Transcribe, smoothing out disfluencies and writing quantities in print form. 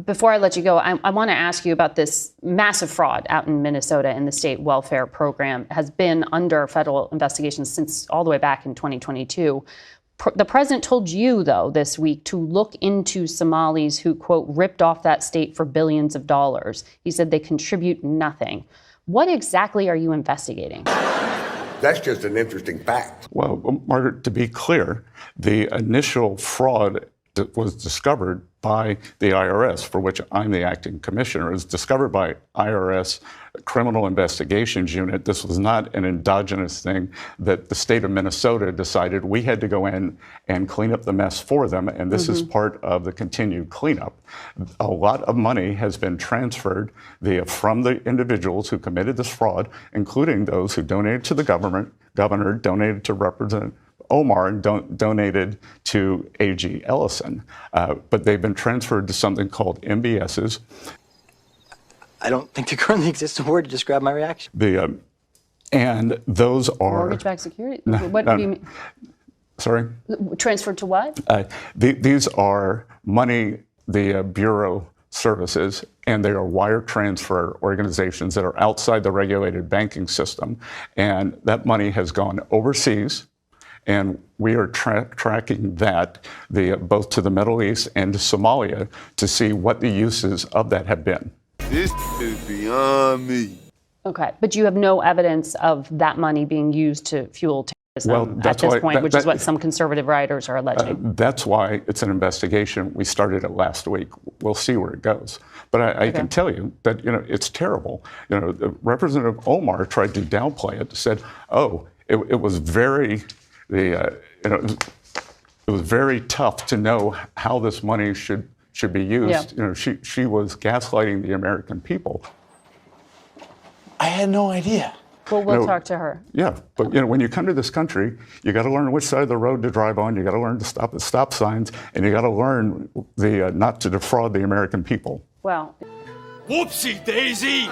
Before I let you go, I want to ask you about this massive fraud out in Minnesota in the state welfare program. Has been under federal investigation since all the way back in 2022. The president told you, though, this week to look into Somalis who, quote, ripped off that state for billions of dollars. He said they contribute nothing. What exactly are you investigating? That's just an interesting fact. Well, Margaret, to be clear, the initial fraud that was discovered by the IRS, for which I'm the acting commissioner, is discovered by IRS Criminal Investigations Unit. This was not an endogenous thing that the state of Minnesota decided we had to go in and clean up the mess for them, and this is part of the continued cleanup. A lot of money has been transferred from the individuals who committed this fraud, including those who donated to the governor, donated to Representative Omar, and donated to A.G. Ellison. But they've been transferred to something called MBSs. I don't think there currently exists a word to describe my reaction. And those are... Mortgage-backed security? What do you mean? Sorry? Transferred to what? These are money the Bureau services, and they are wire transfer organizations that are outside the regulated banking system. And that money has gone overseas. And we are tracking that both to the Middle East and to Somalia to see what the uses of that have been. This is beyond me. Okay, but you have no evidence of that money being used to fuel terrorism at this point, which is what some conservative writers are alleging. That's why it's an investigation. We started it last week. We'll see where it goes. But I can tell you that it's terrible. Representative Omar tried to downplay it. Said, "Oh, it was very." It was very tough to know how this money should be used. Yeah. She was gaslighting the American people. I had no idea. Well, we'll talk to her. Yeah, but when you come to this country, you got to learn which side of the road to drive on. You got to learn to stop at stop signs, and you got to learn not to defraud the American people. Well, whoopsie daisy.